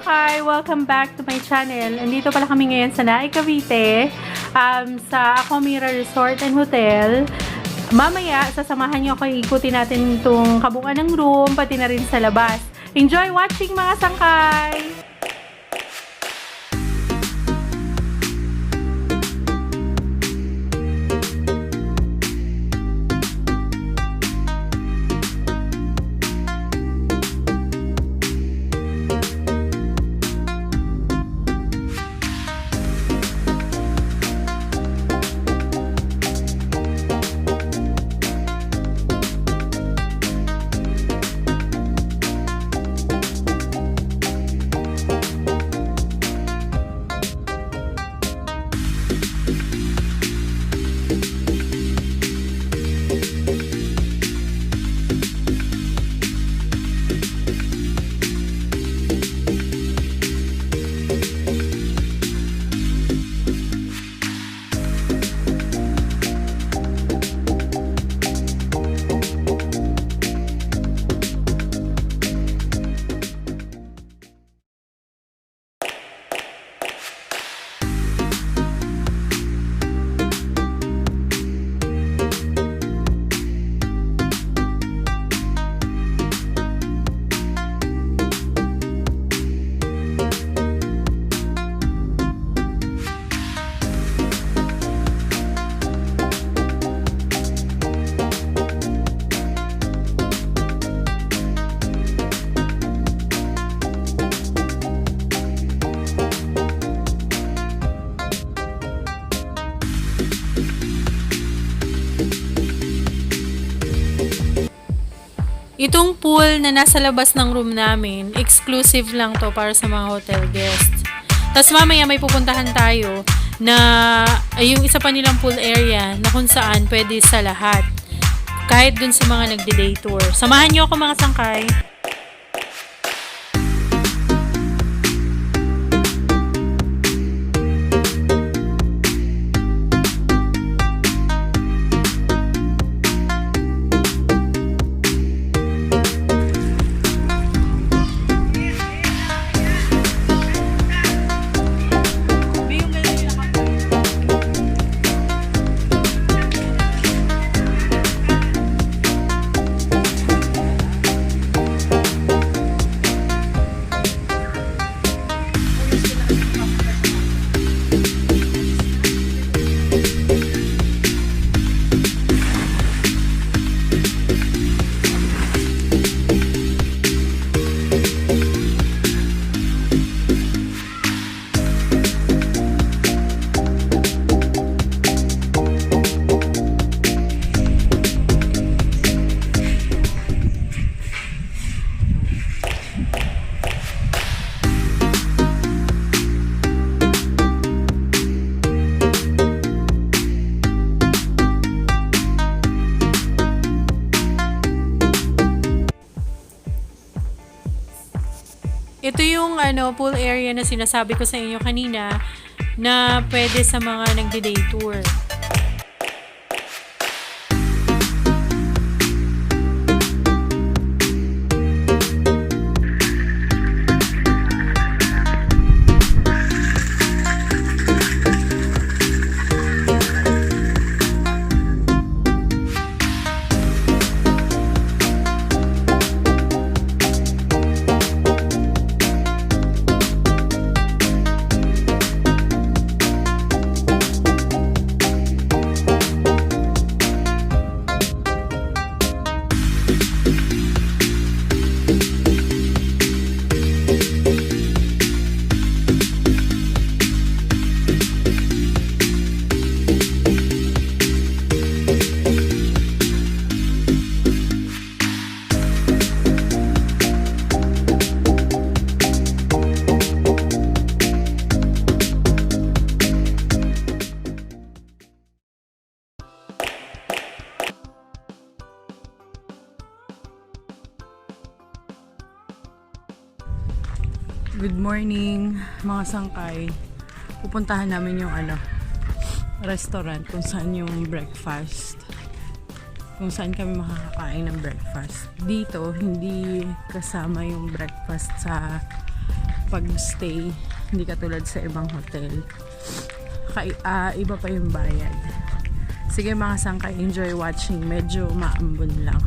sangkay! Welcome back to my channel. Andito pala kami ngayon sa Naic Cavite, sa Aquamira Resort and Hotel. Mamaya, sasamahan nyo ako, ikutin natin itong kabuuan ng room, pati na rin sa labas. Enjoy watching mga sangkay! Itong pool na nasa labas ng room namin, exclusive lang to para sa mga hotel guests. Tapos mamaya may pupuntahan tayo na yung isa pa nilang pool area na kung saan pwede sa lahat. Kahit dun sa mga nagde-day tour. Samahan niyo ako mga sangkay. Ito yung pool area na sinasabi ko sa inyo kanina na pwede sa mga nagde-day tour. Good morning mga sangkay. Pupuntahan namin yung restaurant kung saan yung breakfast. Kung saan kami makakakain ng breakfast. Dito hindi kasama yung breakfast sa makapag-stay. Hindi katulad sa ibang hotel. Iba pa yung bayad. Sige mga sangkay, enjoy watching. Medyo maambon lang.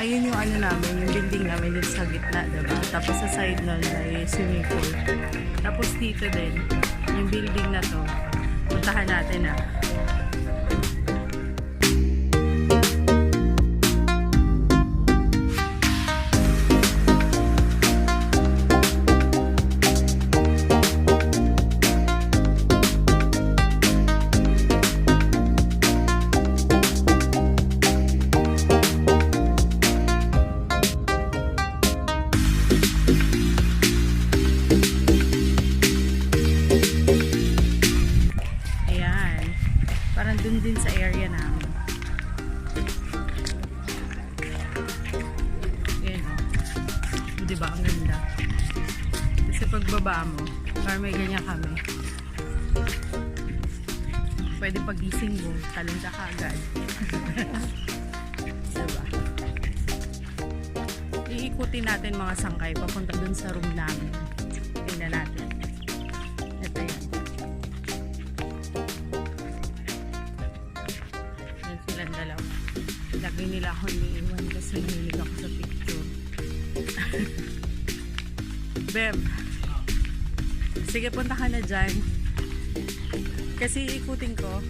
Ayun yung ano namin, yung building namin dun sa gitna, diba? Tapos sa side nun may swimming pool. Tapos dito din, yung building na to, puntahan natin na. Dun din sa area namin. Ayan o. Diba? Ang ganda. Kasi pagbaba mo, parang may ganyan kami. Pwede pagising mo, talon ka agad. Diba? Iikutin natin mga sangkay papunta dun sa room namin. Tingnan natin. Ito yan. Dalawa. Lagay nila ako iniiwan kasi hilig ako sa picture. Beb, sige punta ka na dyan. Kasi ikutin ko.